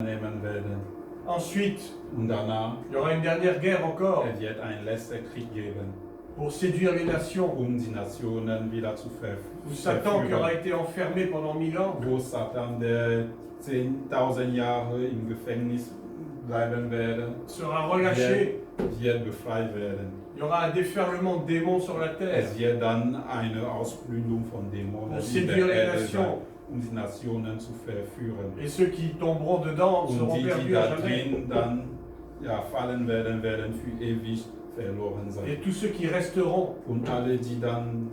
nehmen werden. Ensuite, Und danach il y aura une dernière guerre encore es wird ein letzter Krieg geben, pour séduire les nations. die Nationen wieder zu Où Satan, qui aura verführen. été enfermé pendant 1000 ans, Wo Satan, der 10.000 Jahre im Gefängnis bleiben werde, sera relâché. wird befreit werden. Il y aura un déferlement de démons sur la terre. Es wird dann eine Ausblütung von Dämonen Pour in séduire der les Erde sein, nations. die Nationen zu verführen. Et ceux qui tomberont dedans Und seront die perdus à da jamais. drin dann fallen werden, werden für ewig verloren sein. Et tous ceux qui resteront, Und alle, die dann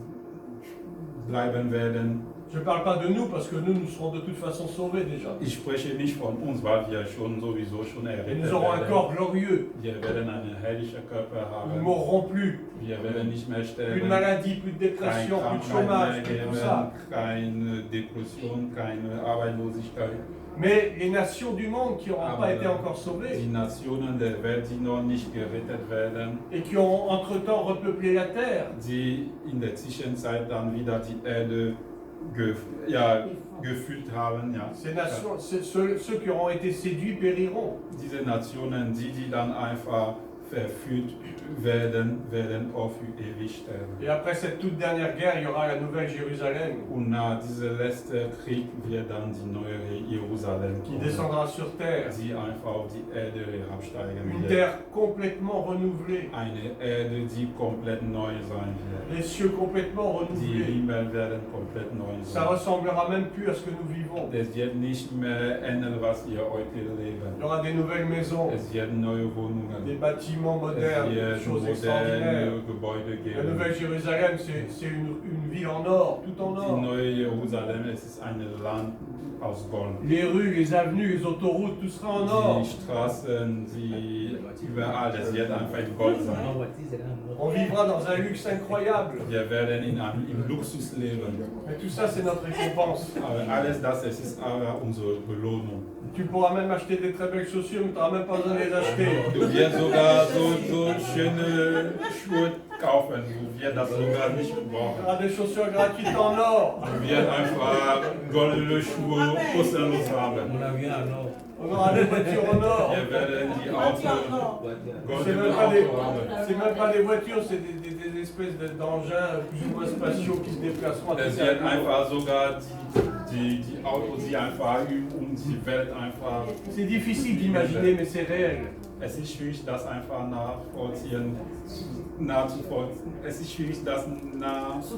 bleiben werden, je ne parle pas de nous parce que nous serons de toute façon sauvés déjà. ich spreche nicht von uns, weil wir schon sowieso schon Et errettet nous aurons un werden. corps glorieux. Wir werden einen herrlichen Körper Nous ne haben. mourrons plus. Wir werden nicht mehr Plus de sterben. maladie, plus de Keine dépression, plus de Krankheit chômage, mehr plus de tout geben, ça. keine Depression, keine Arbeitslosigkeit. Mais les nations du monde qui n'auront pas Aber été encore sauvées die Nationen der Welt, die noch nicht gerettet werden, et qui ont entre-temps repeuplé la terre, die in der Zwischenzeit dann wieder die Erde gefüllt haben. Ja. ces nations, ceux qui auront été séduits périront. Diese Nationen, die dann einfach verführt werden, werden auch für ewig sterben. Et après cette toute dernière guerre, il y aura la nouvelle Jérusalem Und nach diesem letzten Krieg wird dann die neue Jerusalem qui kommen, descendra sur terre. die einfach auf die Erde herabsteigen Une wird. terre complètement renouvelée. Eine Erde, die komplett neu sein wird. Les cieux complètement Die renouvelés. Himmel werden komplett neu Ça sein. ressemblera même plus à ce que nous vivons. Es wird nicht mehr ändern, was wir heute Il y leben. aura des nouvelles maisons, Es wird neue des Wohnungen, bâtiments es modernes, des wird choses extraordinaires. moderne Gebäude La geben. nouvelle Jérusalem, c'est une ville en or, tout en Die or. neue Jerusalem, es ist ein Land aus Gold. Les rues, les avenues, les autoroutes, tout sera en or. Die Straßen, die überall, es wird einfach in Gold sein. On vivra dans un luxe incroyable. Wir werden im Luxus leben. Mais tout ça, c'est notre récompense. Aber alles das, es ist aber unsere Belohnung. Tu pourras même acheter des très belles chaussures, mais tu n'auras même pas besoin de les acheter. Du wirst sogar so schöne Schuhe kaufen, du wirst das sogar nicht Tu brauchen. auras des chaussures gratuites en or. Du wirst einfach goldene Schuhe kostenlos haben. On aura des voitures en or. Wir werden die Autos, C'est goldene même pas des, Autos haben. c'est même pas des voitures, c'est des espèces d'engins plus ou moins spatiaux qui se déplaceront à Es travers wird le monde. einfach sogar die Autos, die einfach um die Welt einfach. C'est difficile d'imaginer, mais c'est réel. Es ist schwierig, das einfach nachvollziehen. Es ist schwierig, das zu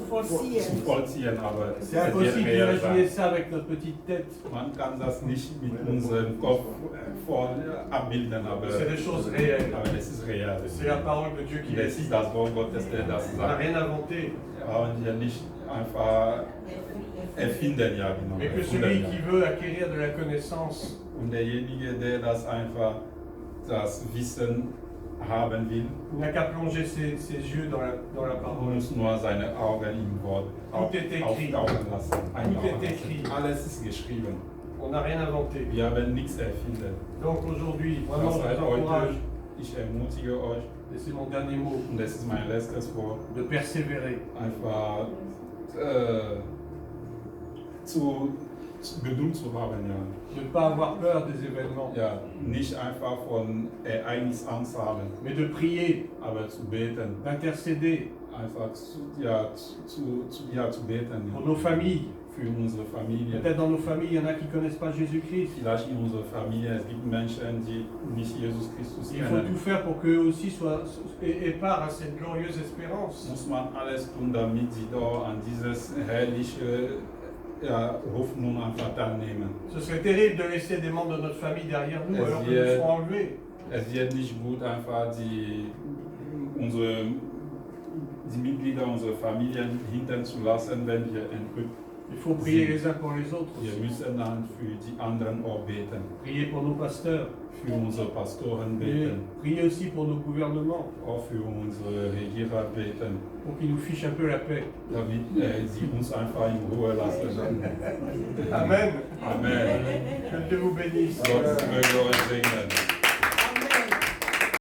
vollziehen, aber es C'est wird impossible real d'imaginer sein. ça avec notre petite tête. Man kann das nicht mit unserem Kopf voll abbilden, C'est des choses réelles. aber es ist real. C'est la parole de Dieu qui le Es dit. ist das Wort Gottes, der das On n'a sagt. rien inventé. Brauchen wir nicht einfach erfinden, ja genau. Mais que Erfinden, celui ja. qui veut acquérir de la connaissance Und derjenige, der das einfach, das Wissen haben will, n'a qu'à plonger ses yeux dans la parole. muss nur seine Augen im Wort Tout est écrit. auftauchen lassen. eintauchen est écrit. lassen. Alles ist geschrieben. On n'a rien inventé. Wir haben nichts erfinden. Donc aujourd'hui, vraiment, je Das vous heißt encourage, heute, ich ermutige euch, et c'est mon dernier mot, und das ist mein letztes Wort, de persévérer. einfach Geduld zu haben, ja. De ne pas avoir peur des événements, Ja, nicht einfach von Ereignis Angst haben, mais de prier, aber zu beten, d'intercéder einfach zu beten pour nos familles. für unsere Familie. Peut-être dans nos familles, il y en a qui ne connaissent pas Jésus-Christ. Vielleicht in unserer Familie, es gibt Menschen, die nicht Jesus Christus Il faut kennen. tout faire pour qu'eux aussi aient part à cette glorieuse espérance. Muss man alles tun, damit sie da an dieses herrliche Hoffnung einfach teilnehmen. Ce serait terrible de laisser des membres de notre famille derrière nous Es alors que nous wird- serons enlevés. Es wird nicht gut, einfach die Mitglieder unserer Familien hinten zu lassen, wenn wir entrückt. Il faut prier les uns pour les autres. Wir müssen dann für die anderen auch beten, Prier pour nos pasteurs. für unsere Pastoren Et beten, prier aussi pour nos gouvernements, auch für unsere Regierer beten, pour qu'ils nous fichent un peu la paix. damit sie uns einfach in Ruhe lassen. Amen. Amen. Que Dieu vous bénisse. Gott möge euch segnen.